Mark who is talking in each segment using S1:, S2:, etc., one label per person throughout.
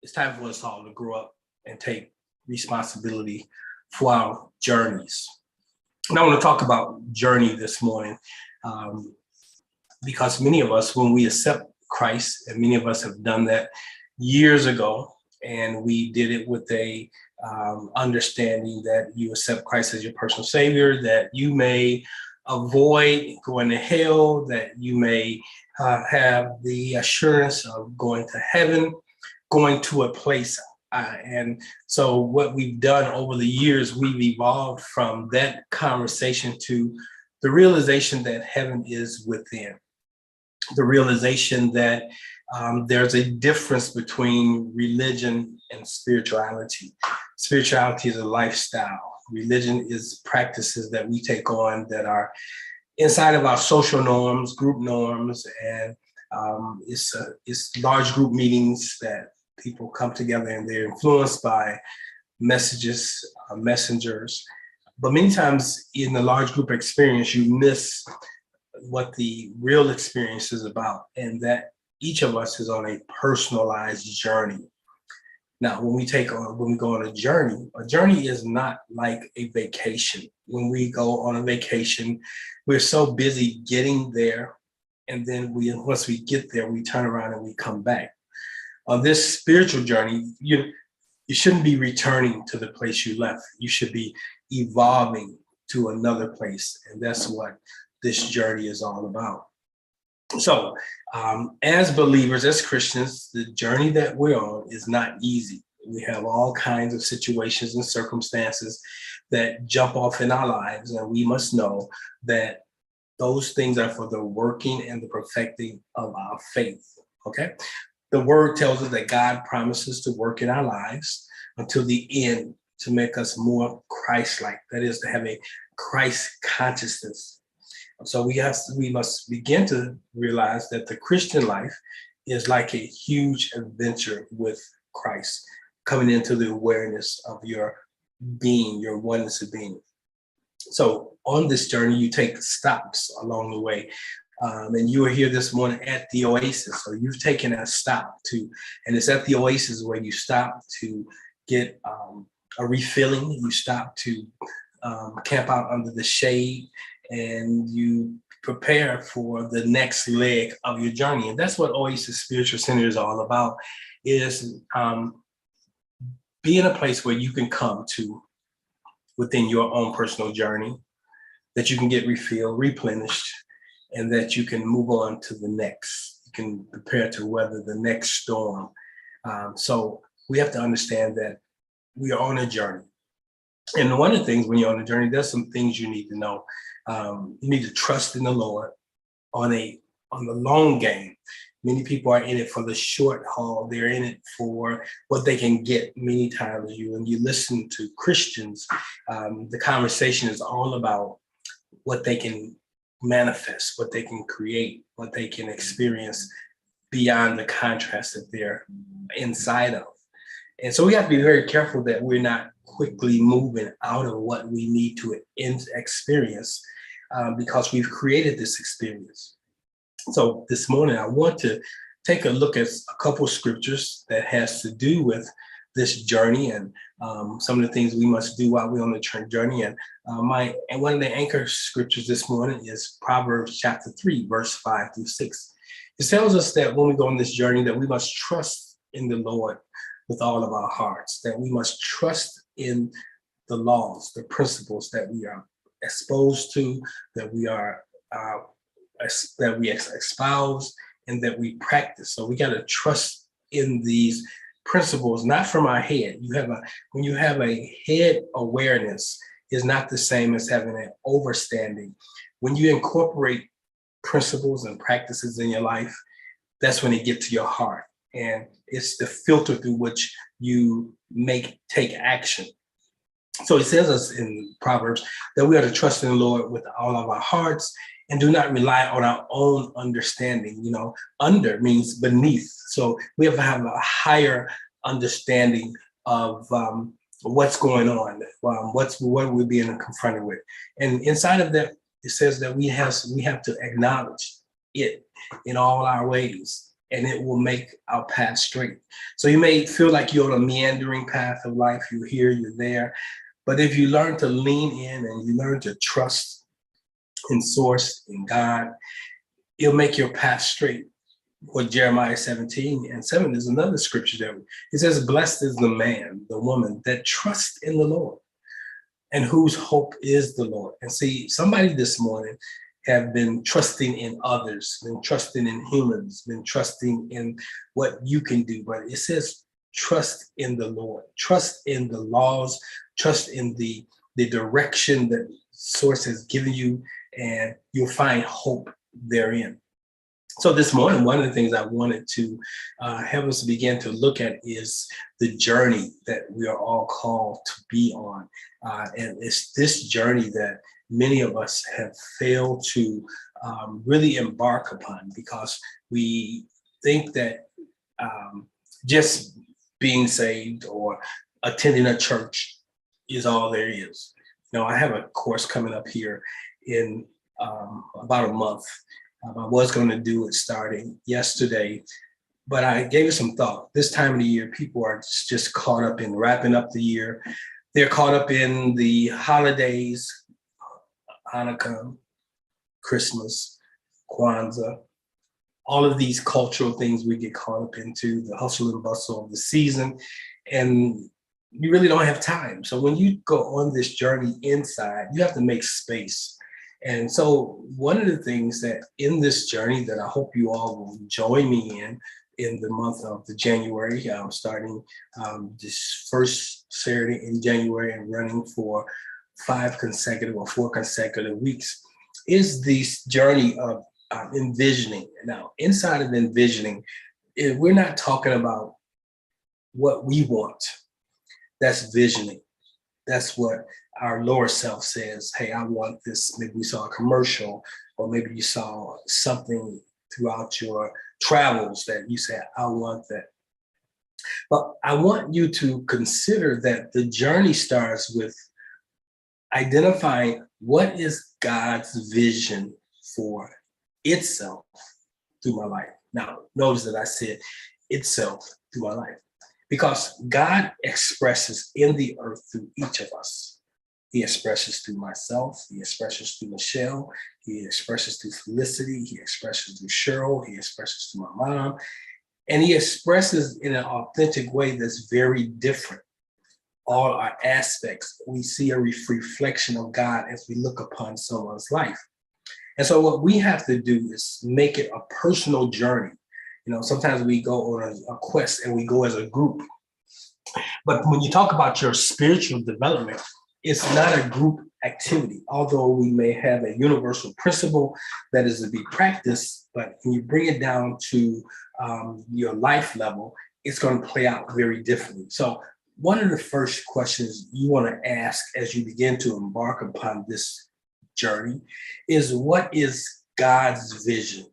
S1: it's time for us all to grow up and take responsibility for our journeys. And I want to talk about journey this morning um, because many of us, when we accept Christ, and many of us have done that years ago, and we did it with a understanding that you accept Christ as your personal Savior, that you may avoid going to hell, that you may have the assurance of going to heaven, going to a place. And so what we've done over the years, we've evolved from that conversation to the realization that heaven is within, the realization that there's a difference between religion and spirituality. Spirituality is a lifestyle. Religion is practices that we take on that are inside of our social norms, group norms, and it's large group meetings that people come together and they're influenced by messages, messengers. But many times in the large group experience, you miss what the real experience is about, and that each of us is on a personalized journey. Now, when we go on a journey is not like a vacation. When we go on a vacation, we're so busy getting there, and then once we get there, we turn around and we come back. On this spiritual journey, you shouldn't be returning to the place you left. You should be evolving to another place, and that's what this journey is all about. So, as believers, as Christians, the journey that we're on is not easy. We have all kinds of situations and circumstances that jump off in our lives, and we must know that those things are for the working and the perfecting of our faith. Okay? The word tells us that God promises to work in our lives until the end to make us more Christ-like. That is, to have a Christ consciousness. So we must begin to realize that the Christian life is like a huge adventure with Christ, coming into the awareness of your being, your oneness of being. So on this journey, you take stops along the way. And you are here this morning at the Oasis. So you've taken a stop and it's at the Oasis where you stop to get a refilling. You stop to camp out under the shade, and you prepare for the next leg of your journey. And that's what Oasis Spiritual Center is all about, is being a place where you can come to within your own personal journey, that you can get refilled, replenished, and that you can move on to the next. You can prepare to weather the next storm. So we have to understand that we are on a journey. And one of the things when you're on a journey, there's some things you need to know. You need to trust in the Lord on the long game. Many people are in it for the short haul. They're in it for what they can get. Many times when you listen to Christians, the conversation is all about what they can manifest, what they can create, what they can experience beyond the contrast that they're inside of. And so we have to be very careful that we're not quickly moving out of what we need to experience because we've created this experience. So this morning, I want to take a look at a couple of scriptures that has to do with this journey and some of the things we must do while we're on the journey. And one of the anchor scriptures this morning is Proverbs chapter 3, verse 5-6. It tells us that when we go on this journey, that we must trust in the Lord with all of our hearts, that we must trust in the laws, the principles that we are exposed to, that we are that we espouse, and that we practice. So we got to trust in these principles, not from our head. When you have a head awareness, is not the same as having an overstanding. When you incorporate principles and practices in your life, that's when it gets to your heart. And it's the filter through which you take action. So it says us in Proverbs that we are to trust in the Lord with all of our hearts and do not rely on our own understanding. Under means beneath. So we have to have a higher understanding of what's going on, what we're being confronted with. And inside of that, it says that we have to acknowledge it in all our ways. and it will make our path straight. So you may feel like you're on a meandering path of life. You're here, you're there. But if you learn to lean in and you learn to trust in source, in God, it'll make your path straight. What Jeremiah 17:7 is another scripture that it says, blessed is the man, the woman that trusts in the Lord and whose hope is the Lord. And see, somebody this morning have been trusting in others, been trusting in humans, been trusting in what you can do. But it says, trust in the Lord, trust in the laws, trust in the direction that source has given you, and you'll find hope therein. So this morning, one of the things I wanted to have us begin to look at is the journey that we are all called to be on. And it's this journey that many of us have failed to really embark upon, because we think that just being saved or attending a church is all there is. I have a course coming up here in about a month. I was going to do it starting yesterday, but I gave it some thought. This time of the year, people are just caught up in wrapping up the year. They're caught up in the holidays, Hanukkah, Christmas, Kwanzaa, all of these cultural things we get caught up into, the hustle and bustle of the season, and you really don't have time. So when you go on this journey inside, you have to make space. And so one of the things that in this journey that I hope you all will join me in the month of the January, starting this first Saturday in January and running for 4 consecutive weeks, is this journey of envisioning. Now, inside of envisioning, we're not talking about what we want. That's visioning. That's what our lower self says, hey, I want this. Maybe we saw a commercial, or maybe you saw something throughout your travels that you said, I want that. But I want you to consider that the journey starts with identifying what is God's vision for itself through my life. Now, notice that I said itself through my life, because God expresses in the earth through each of us. He expresses through myself. He expresses through Michelle. He expresses through Felicity. He expresses through Cheryl. He expresses through my mom. And he expresses in an authentic way that's very different. All our aspects, we see a reflection of God as we look upon someone's life. And so what we have to do is make it a personal journey. Sometimes we go on a quest and we go as a group. But when you talk about your spiritual development, it's not a group activity, although we may have a universal principle that is to be practiced. But when you bring it down to your life level, it's going to play out very differently. So one of the first questions you want to ask as you begin to embark upon this journey is, what is God's vision?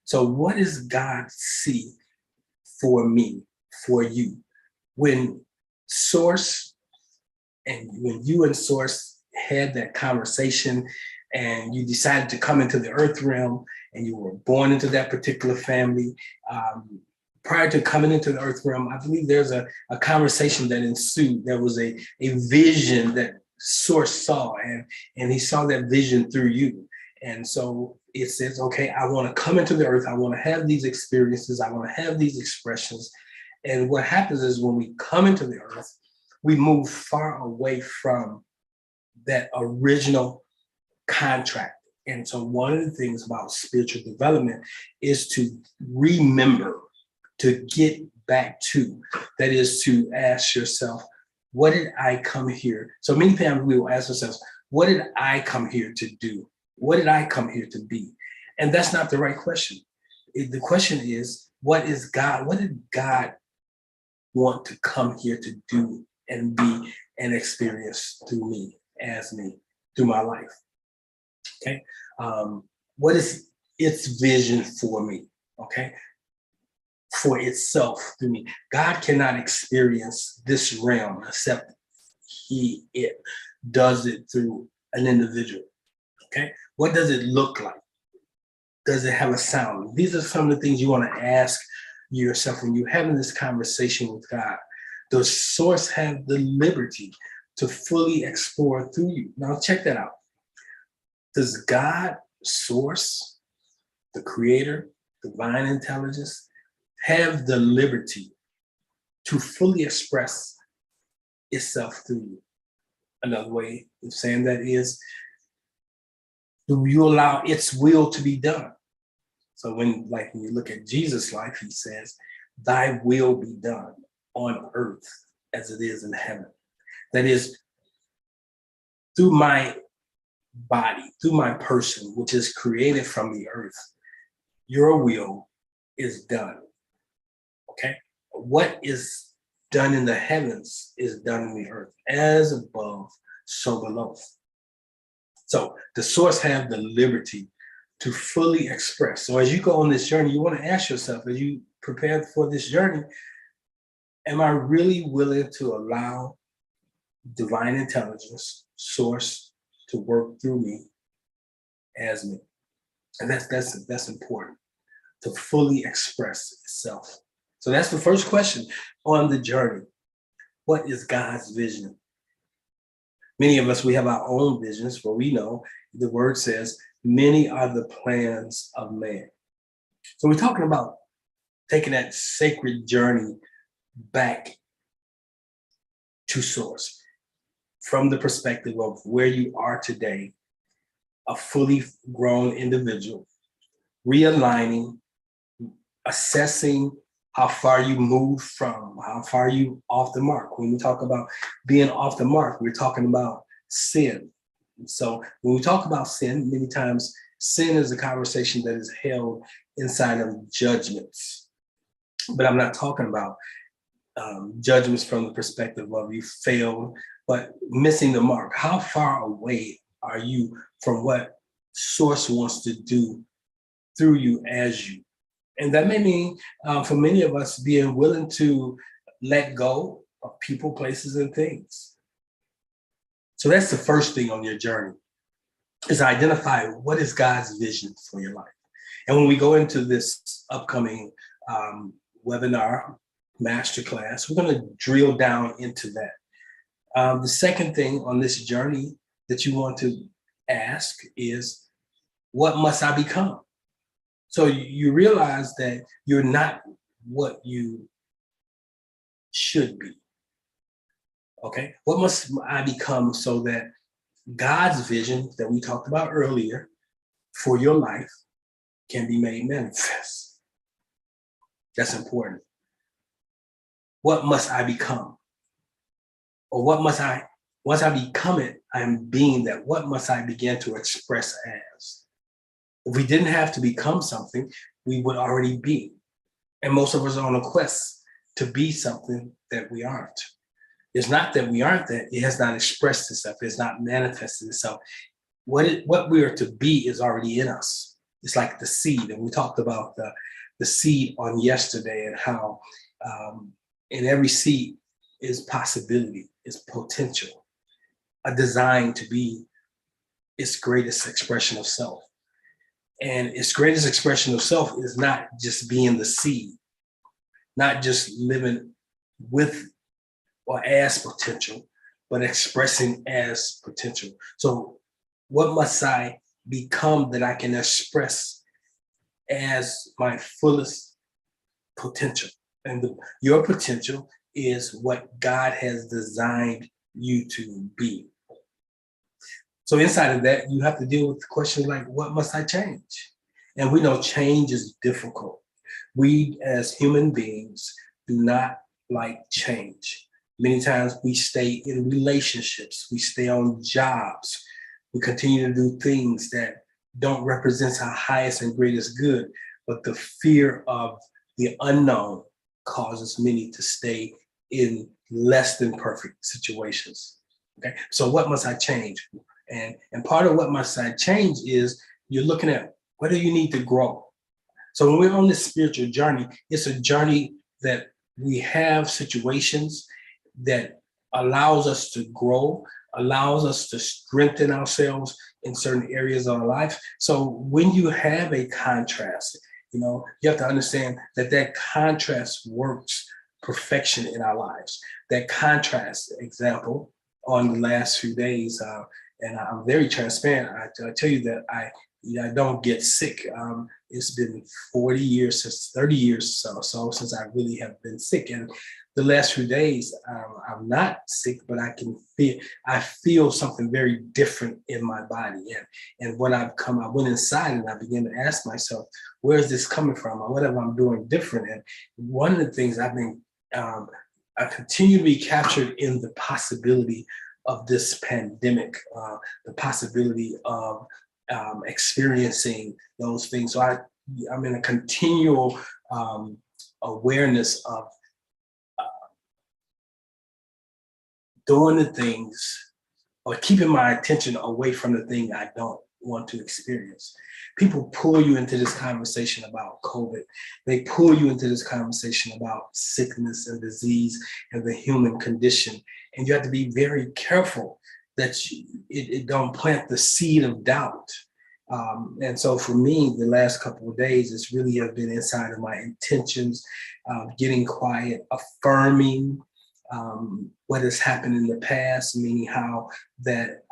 S1: So what does God see for me, for you? When Source and when you and Source had that conversation and you decided to come into the earth realm and you were born into that particular family, prior to coming into the earth realm, I believe there's a conversation that ensued. There was a vision that Source saw, and he saw that vision through you. And so it says, okay, I want to come into the earth. I want to have these experiences. I want to have these expressions. And what happens is when we come into the earth, we move far away from that original contract. And so one of the things about spiritual development is to remember, to get back to, that is to ask yourself, what did I come here? So many times we will ask ourselves, what did I come here to do? What did I come here to be? And that's not the right question. The question is, what is God? What did God want to come here to do and be and experience through me, as me, through my life? Okay. What is its vision for me? Okay. For itself through me. God cannot experience this realm except it does it through an individual. Okay. What does it look like? Does it have a sound? These are some of the things you want to ask yourself, when you're having this conversation with God, the source have the liberty to fully explore through you. Now check that out. Does God, source, the creator, divine intelligence, have the liberty to fully express itself through you? Another way of saying that is, do you allow its will to be done? So when you look at Jesus' life, he says, thy will be done on earth as it is in heaven. That is, through my body, through my person, which is created from the earth, your will is done. Okay? What is done in the heavens is done in the earth, as above, so below. So the source have the liberty to fully express. So as you go on this journey, you want to ask yourself, as you prepare for this journey, am I really willing to allow divine intelligence, source, to work through me as me? And that's important, to fully express itself. So that's the first question on the journey. What is God's vision? Many of us, we have our own visions, but we know the word says, many are the plans of man. So we're talking about taking that sacred journey back to source from the perspective of where you are today, a fully grown individual, realigning, assessing how far you moved from, how far you off the mark. When we talk about being off the mark, we're talking about sin. So when we talk about sin, many times sin is a conversation that is held inside of judgments. But I'm not talking about judgments from the perspective of you failed, but missing the mark. How far away are you from what source wants to do through you as you? And that may mean for many of us being willing to let go of people, places, and things. So that's the first thing on your journey, is identify what is God's vision for your life. And when we go into this upcoming webinar, masterclass, we're going to drill down into that. The second thing on this journey that you want to ask is, what must I become? So you realize that you're not what you should be. Okay, what must I become so that God's vision that we talked about earlier for your life can be made manifest? That's important. What must I become? Or what must I, once I become it, I'm being that, what must I begin to express as? If we didn't have to become something, we would already be. And most of us are on a quest to be something that we aren't. It's not that we aren't that, it has not expressed itself, it's not manifested itself. What we are to be is already in us. It's like the seed, and we talked about the seed on yesterday, and how in every seed is possibility, is potential, a design to be its greatest expression of self. And its greatest expression of self is not just being the seed, not just living with or as potential, but expressing as potential. So what must I become that I can express as my fullest potential? And your potential is what God has designed you to be. So inside of that, you have to deal with questions like, what must I change? And we know change is difficult. We as human beings do not like change. Many times we stay in relationships, we stay on jobs, we continue to do things that don't represent our highest and greatest good, but the fear of the unknown causes many to stay in less than perfect situations. Okay, so what must I change? And part of what must I change is you're looking at, what do you need to grow? So when we're on this spiritual journey, it's a journey that we have situations that allows us to grow, allows us to strengthen ourselves in certain areas of our life. So when you have a contrast You have to understand that contrast works perfection in our lives. That contrast, example, on the last few days, and I'm very transparent. I tell you that I don't get sick. It's been 40 years, since 30 years so since I really have been sick. And the last few days, I'm not sick, but I feel something very different in my body. And when I went inside and I began to ask myself, where is this coming from? Or whatever I'm doing different. And one of the things I continue to be captured in the possibility of this pandemic, the possibility of experiencing those things. So I'm in a continual awareness of doing the things or keeping my attention away from the thing I don't want to experience. People pull you into this conversation about COVID. They pull you into this conversation about sickness and disease and the human condition. And you have to be very careful that it don't plant the seed of doubt. And so for me, the last couple of days, it's really have been inside of my intentions, getting quiet, affirming what has happened in the past, meaning how that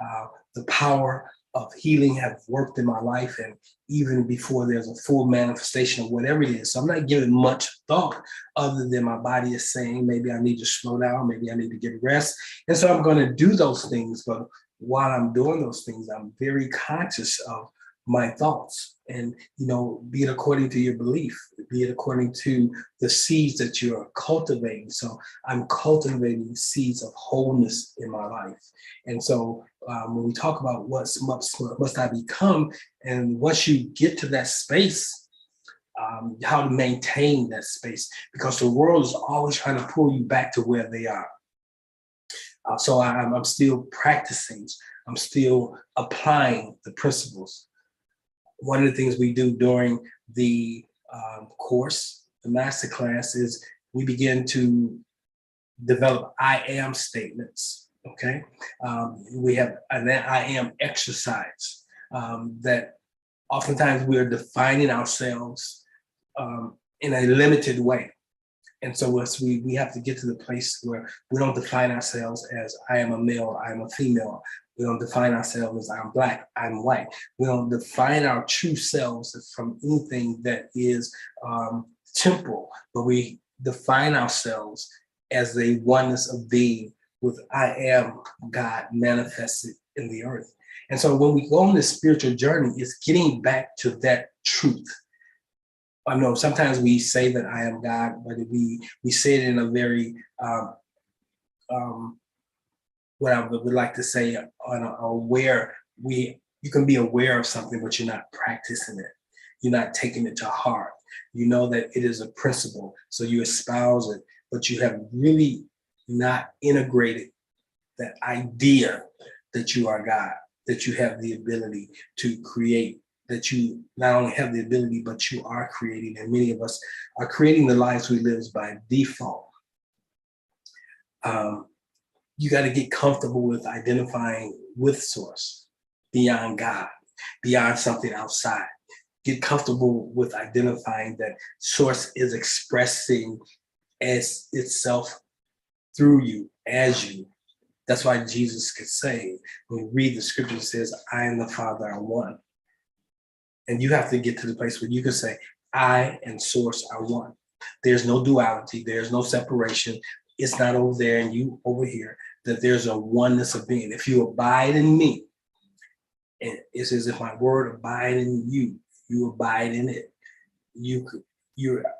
S1: the power of healing have worked in my life, and even before there's a full manifestation of whatever it is. So I'm not giving much thought other than my body is saying, maybe I need to slow down, maybe I need to get rest. And so I'm going to do those things. But while I'm doing those things, I'm very conscious of my thoughts, and be it according to your belief, be it according to the seeds that you're cultivating. So I'm cultivating seeds of wholeness in my life. And so when we talk about what must I become, and once you get to that space, how to maintain that space, because the world is always trying to pull you back to where they are. So I'm still practicing, I'm still applying the principles. One of the things we do during the course, the master class, is we begin to develop I am statements, okay? We have an I am exercise that oftentimes we're defining ourselves in a limited way. And so we have to get to the place where we don't define ourselves as I am a male, I am a female. We don't define ourselves as I'm Black, I'm white. We don't define our true selves from anything that is temporal, but we define ourselves as a oneness of being with I am God manifested in the earth. And so when we go on this spiritual journey, it's getting back to that truth. I know sometimes we say that I am God, but we say it in a very what I would like to say you can be aware of something, but you're not practicing it. You're not taking it to heart. You know that it is a principle, so you espouse it, but you have really not integrated that idea that you are God, that you have the ability to create, that you not only have the ability, but you are creating, and many of us are creating the lives we live by default. You got to get comfortable with identifying with source, beyond God, beyond something outside. Get comfortable with identifying that source is expressing as itself through you, as you. That's why Jesus could say, when we read the scripture, it says, I and the Father are one. And you have to get to the place where you can say, I and source are one. There's no duality. There's no separation. It's not over there and you over here, that there's a oneness of being. If you abide in me, and it says, if my word abide in you, you abide in it. You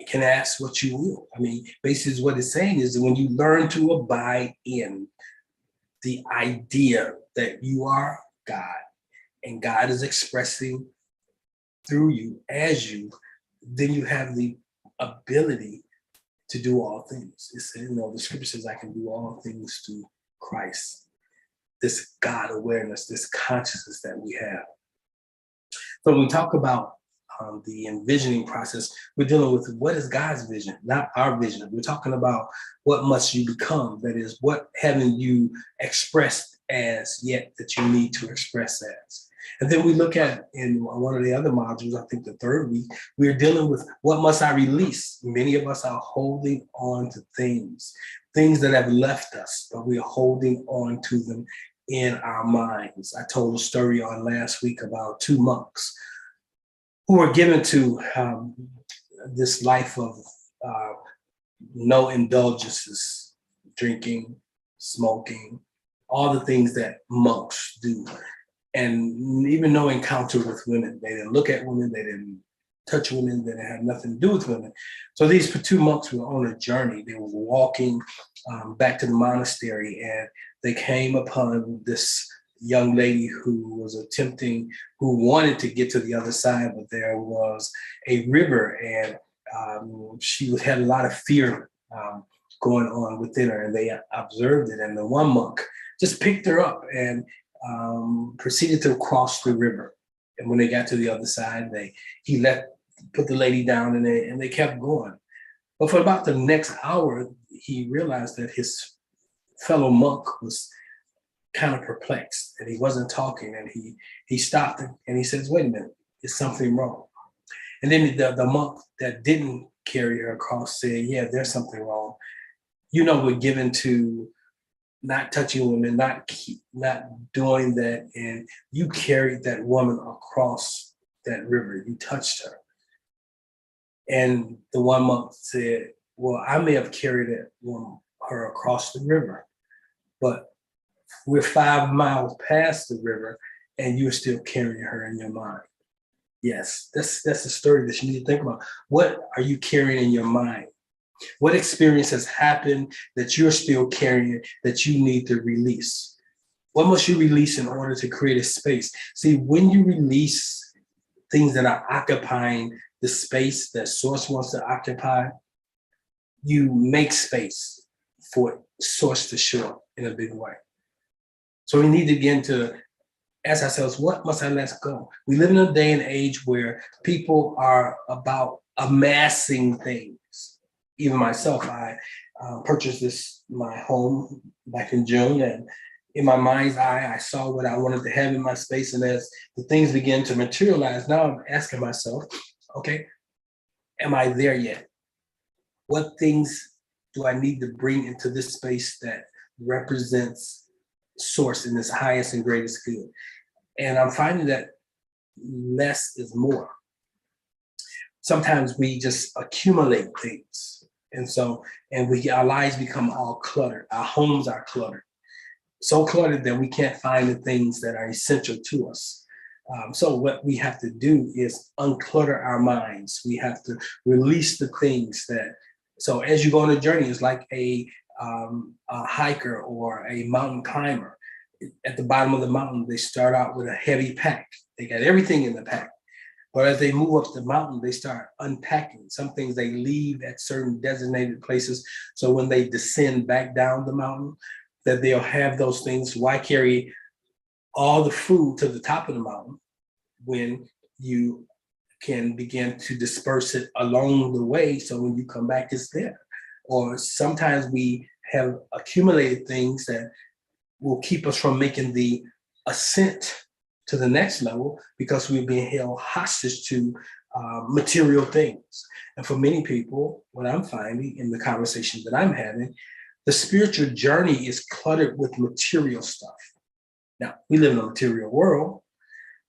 S1: can ask what you will. I mean, basically what it's saying is that when you learn to abide in the idea that you are God and God is expressing through you as you, then you have the ability to do all things. It's, the scripture says, I can do all things through Christ. This God awareness, this consciousness that we have. So when we talk about the envisioning process, we're dealing with what is God's vision, not our vision. We're talking about what must you become. That is, what haven't you expressed as yet that you need to express as. And then we look at in one of the other modules, I think the third week, we're dealing with what must I release? Many of us are holding on to things that have left us, but we're holding on to them in our minds. I told a story on last week about two monks who were given to this life of no indulgences, drinking, smoking, all the things that monks do. And even no encounter with women. They didn't look at women, they didn't touch women, they didn't have nothing to do with women. So these two monks were on a journey. They were walking back to the monastery, and they came upon this young lady who wanted to get to the other side, but there was a river, and she had a lot of fear going on within her, and they observed it. And the one monk just picked her up and proceeded to cross the river. And when they got to the other side, he put the lady down, and they kept going. But for about the next hour, he realized that his fellow monk was kind of perplexed, and he wasn't talking, and he stopped and he says, "Wait a minute, is something wrong?" And then the monk that didn't carry her across said, "Yeah, there's something wrong. We're given to not touching women, not doing that, and you carried that woman across that river. You touched her." And the one monk said, "Well, I may have carried her across the river, but we're 5 miles past the river, and you're still carrying her in your mind." Yes, that's a story that you need to think about. What are you carrying in your mind? What experience has happened that you're still carrying that you need to release? What must you release in order to create a space? See, when you release things that are occupying the space that Source wants to occupy, you make space for Source to show up in a big way. So we need to begin to ask ourselves, what must I let go? We live in a day and age where people are about amassing things. Even myself, I purchased my home back in June, and in my mind's eye, I saw what I wanted to have in my space. And as the things begin to materialize, now I'm asking myself, okay, am I there yet? What things do I need to bring into this space that represents Source in its highest and greatest good? And I'm finding that less is more. Sometimes we just accumulate things. And our lives become all cluttered. Our homes are cluttered. So cluttered that we can't find the things that are essential to us. So what we have to do is unclutter our minds. We have to release the things so as you go on a journey, it's like a hiker or a mountain climber. At the bottom of the mountain, they start out with a heavy pack. They got everything in the pack. But as they move up the mountain, they start unpacking. Some things they leave at certain designated places. So when they descend back down the mountain, that they'll have those things. Why carry all the food to the top of the mountain when you can begin to disperse it along the way, so when you come back, it's there? Or sometimes we have accumulated things that will keep us from making the ascent to the next level because we've been held hostage to material things. And for many people, what I'm finding in the conversations that I'm having, the spiritual journey is cluttered with material stuff. Now, we live in a material world,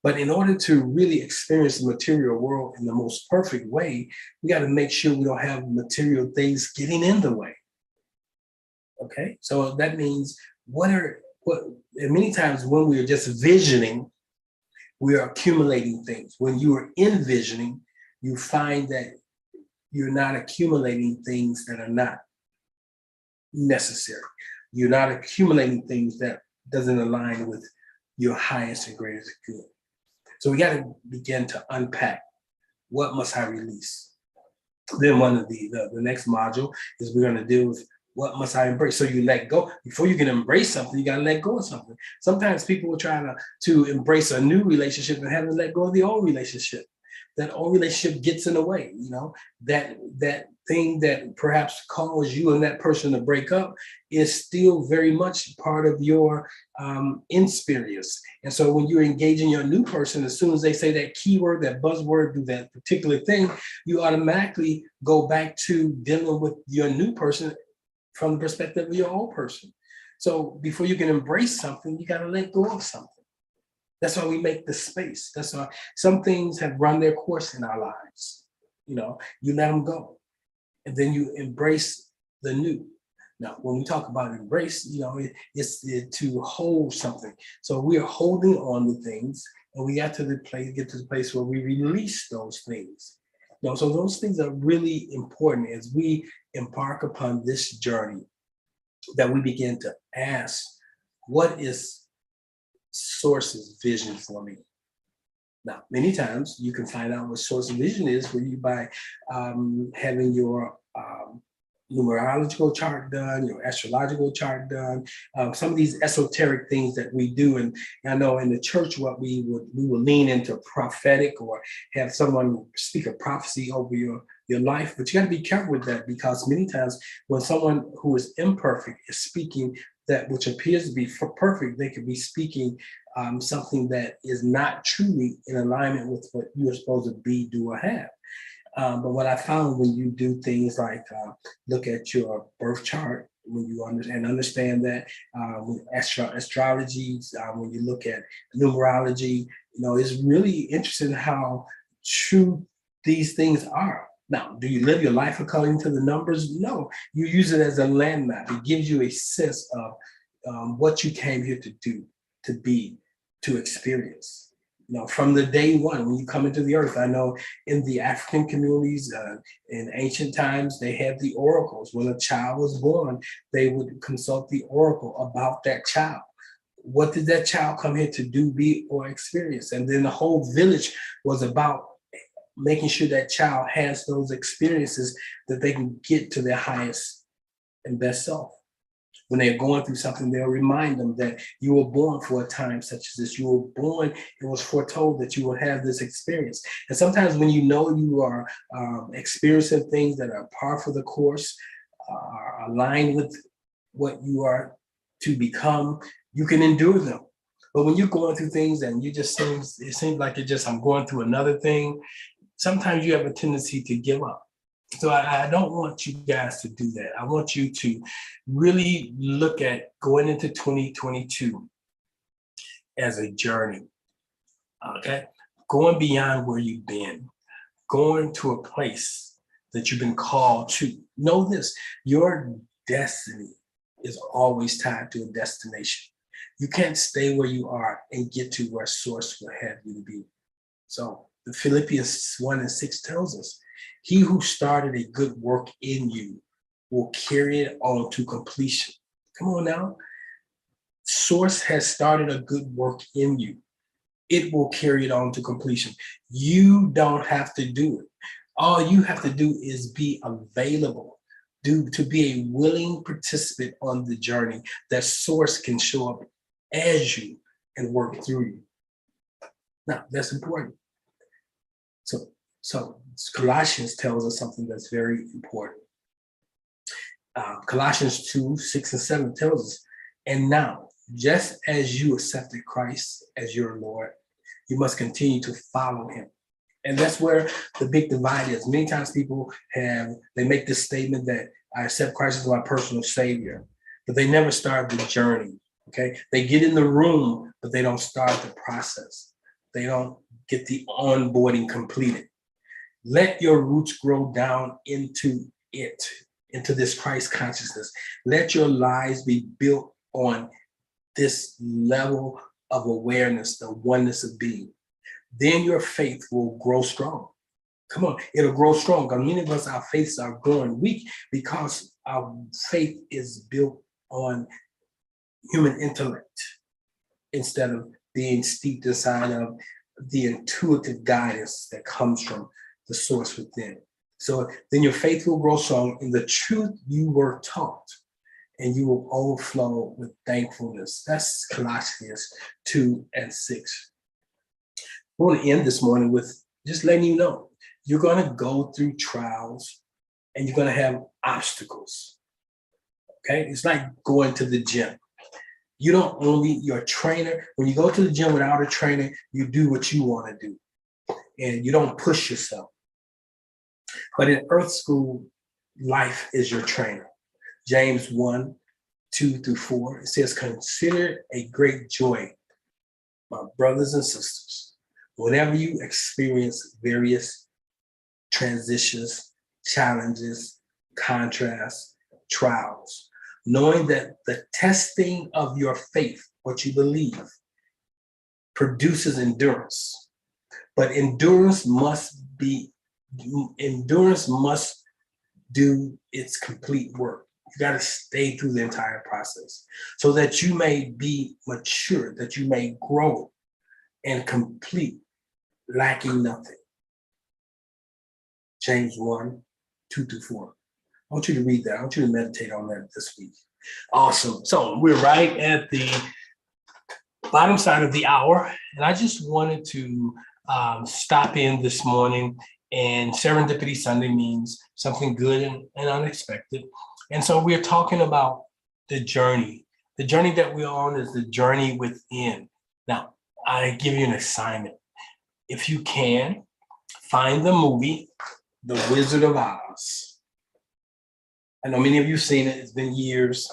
S1: but in order to really experience the material world in the most perfect way, we got to make sure we don't have material things getting in the way. Okay, so that means and many times when we're just visioning, we are accumulating things. When you are envisioning, you find that you're not accumulating things that are not necessary. You're not accumulating things that doesn't align with your highest and greatest good. So we got to begin to unpack, what must I release? Then one of the next module is we're going to deal with, what must I embrace? So you let go. Before you can embrace something, you got to let go of something. Sometimes people will try to embrace a new relationship and haven't let go of the old relationship. that old relationship gets in the way, that thing that perhaps caused you and that person to break up is still very much part of your experience. And so when you're engaging your new person, as soon as they say that keyword, that buzzword, do that particular thing, you automatically go back to dealing with your new person from the perspective of your old person. So before you can embrace something, you got to let go of something. That's why we make the space. That's why some things have run their course in our lives. You let them go, and then you embrace the new. Now, when we talk about embrace, it's to hold something. So we are holding on to things, and we get to the place where we release those things. So those things are really important as we embark upon this journey, that we begin to ask, what is Source's vision for me? Now, many times you can find out what Source's vision is for you by having your numerological chart done, your astrological chart done, some of these esoteric things that we do. And I know in the church, what we will lean into prophetic, or have someone speak a prophecy over your life. But you got to be careful with that, because many times when someone who is imperfect is speaking that which appears to be perfect, they could be speaking something that is not truly in alignment with what you're supposed to be, do, or have. But what I found when you do things like look at your birth chart, when you understand that, astrology, when you look at numerology, it's really interesting how true these things are. Now, do you live your life according to the numbers? No, you use it as a landmap. It gives you a sense of what you came here to do, to be, to experience. From the day one, when you come into the earth. I know in the African communities, in ancient times, they had the oracles. When a child was born, they would consult the oracle about that child. What did that child come here to do, be, or experience? And then the whole village was about making sure that child has those experiences that they can get to their highest and best self. When they're going through something, they'll remind them that you were born for a time such as this. You were born, it was foretold that you will have this experience. And sometimes when you are experiencing things that are par for the course, are aligned with what you are to become, you can endure them. But when you're going through things and it seems like I'm going through another thing, sometimes you have a tendency to give up. So I don't want you guys to do that. I want you to really look at going into 2022 as a journey, okay? Going beyond where you've been, going to a place that you've been called to. Know this, your destiny is always tied to a destination. You can't stay where you are and get to where Source will have you to be. So the Philippians 1:6 tells us, he who started a good work in you will carry it on to completion. Come on now. Source has started a good work in you. It will carry it on to completion. You don't have to do it. All you have to do is be available, to be a willing participant on the journey that Source can show up as you and work through you. Now, that's important. So Colossians tells us something that's very important. Colossians 2:6-7 tells us, and now, just as you accepted Christ as your Lord, you must continue to follow him. And that's where the big divide is. Many times people they make this statement that I accept Christ as my personal savior, but they never start the journey, okay? They get in the room, but they don't start the process. They don't get the onboarding completed. Let your roots grow down into this Christ consciousness. Let your lives be built on this level of awareness, the oneness of being. Then your faith will grow strong. Come on, it'll grow strong. Many of us, our faiths are growing weak because our faith is built on human intellect instead of being steeped inside of the intuitive guidance that comes from the Source within. So then your faith will grow strong in the truth you were taught, and you will overflow with thankfulness. That's Colossians 2:6. I want to end this morning with Just letting you know, you're going to go through trials and you're going to have obstacles. Okay. It's like going to the gym. You don't only your trainer. When you go to the gym without a trainer, you do what you want to do and you don't push yourself. But in Earth School, life is your trainer. James 1:2-4, it says, consider a great joy, my brothers and sisters, whenever you experience various transitions, challenges, contrasts, trials, knowing that the testing of your faith, what you believe, produces endurance. But endurance must do its complete work. You got to stay through the entire process so that you may be mature, that you may grow and complete, lacking nothing. James 1:2-4. I want you to read that. I want you to meditate on that this week. Awesome. So we're right at the bottom side of the hour, and I just wanted to stop in this morning. And Serendipity Sunday means something good and unexpected. And so we're talking about the journey. The journey that we're on is the journey within. Now, I give you an assignment. If you can, find the movie, The Wizard of Oz. I know many of you have seen it. It's been years.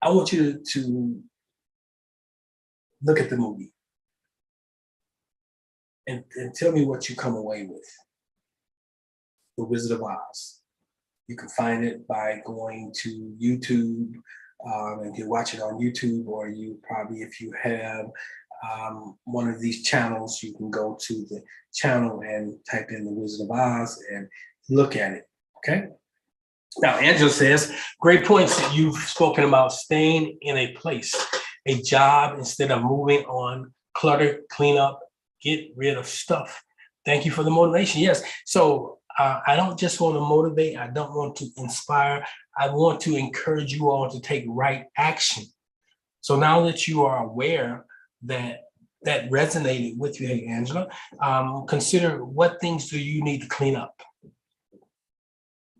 S1: I want you to look at the movie and tell me what you come away with. The Wizard of Oz. You can find it by going to YouTube, and you can watch it on YouTube, or you probably, if you have one of these channels, you can go to the channel and type in The Wizard of Oz and look at it, okay? Now, Angela says, great points that you've spoken about staying in a place, a job, instead of moving on, clutter, clean up, get rid of stuff. Thank you for the motivation. Yes. So I don't just want to motivate. I don't want to inspire. I want to encourage you all to take right action. So now that you are aware that that resonated with you, hey, Angela, consider what things do you need to clean up?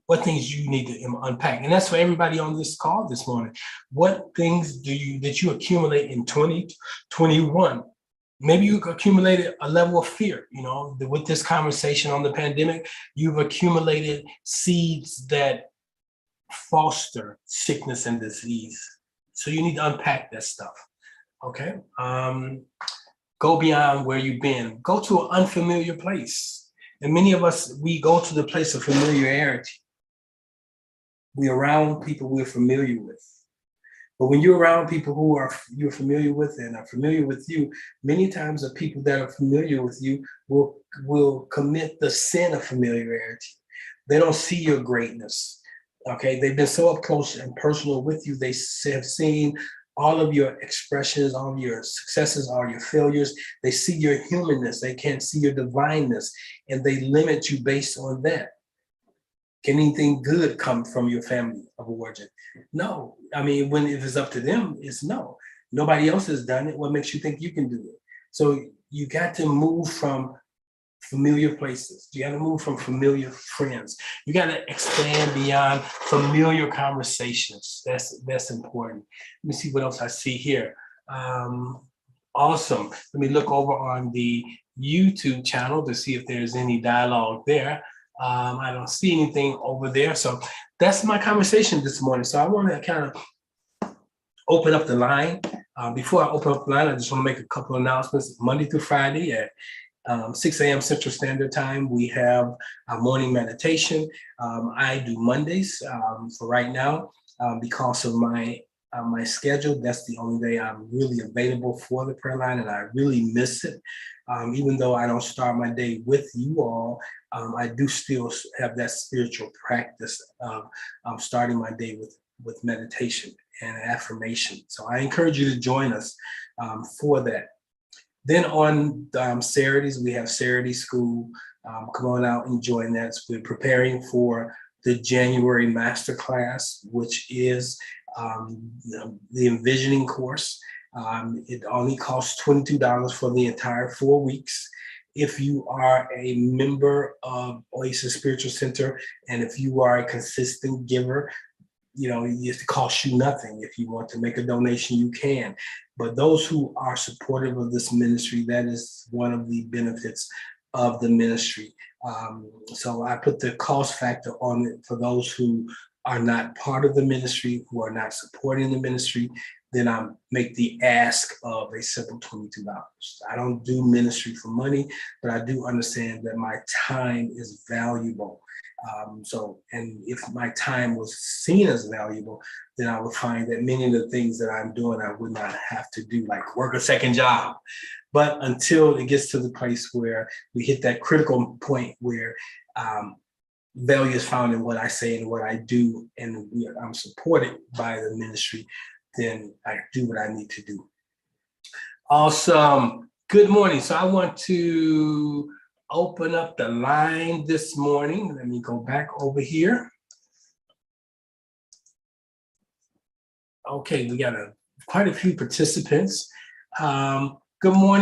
S1: What things you need to unpack? And that's for everybody on this call this morning. What things that you accumulate in 2021? Maybe you accumulated a level of fear, with this conversation on the pandemic, you've accumulated seeds that foster sickness and disease. So you need to unpack that stuff, okay? Go beyond where you've been. Go to an unfamiliar place. And many of us, we go to the place of familiarity. We're around people we're familiar with. But when you're around people who you're familiar with and are familiar with you, many times the people that are familiar with you will commit the sin of familiarity. They don't see your greatness. Okay, they've been so up close and personal with you. They have seen all of your expressions, all of your successes, all your failures. They see your humanness. They can't see your divineness, and they limit you based on that. Can anything good come from your family of origin? No. I mean, if it's up to them, it's no. Nobody else has done it. What makes you think you can do it? So you got to move from familiar places. You got to move from familiar friends. You got to expand beyond familiar conversations. That's important. Let me see what else I see here. Awesome. Let me look over on the YouTube channel to see if there's any dialogue there. I don't see anything over there. So that's my conversation this morning. So I want to kind of open up the line. Before I open up the line, I just want to make a couple of announcements. Monday through Friday at 6 a.m. Central Standard Time, we have our morning meditation. I do Mondays for right now because of my schedule. That's the only day I'm really available for the prayer line, and I really miss it. Even though I don't start my day with you all, I do still have that spiritual practice of starting my day with meditation and affirmation. So I encourage you to join us for that. Then on Saturdays, we have Saturday school. Come on out and join that. So we're preparing for the January masterclass, which is the envisioning course. It only costs $22 for the entire 4 weeks. if you are a member of Oasis Spiritual Center, and if you are a consistent giver, it costs you nothing. If you want to make a donation, you can. But those who are supportive of this ministry, that is one of the benefits of the ministry. So I put the cost factor on it for those who are not part of the ministry, who are not supporting the ministry. Then I make the ask of a simple $22. I don't do ministry for money, but I do understand that my time is valuable. And if my time was seen as valuable, then I would find that many of the things that I'm doing, I would not have to do, like work a second job. But until it gets to the place where we hit that critical point where value is found in what I say and what I do, and I'm supported by the ministry, then I do what I need to do. Awesome. Good morning. So I want to open up the line this morning. Let me go back over here. Okay, we got quite a few participants. Good morning.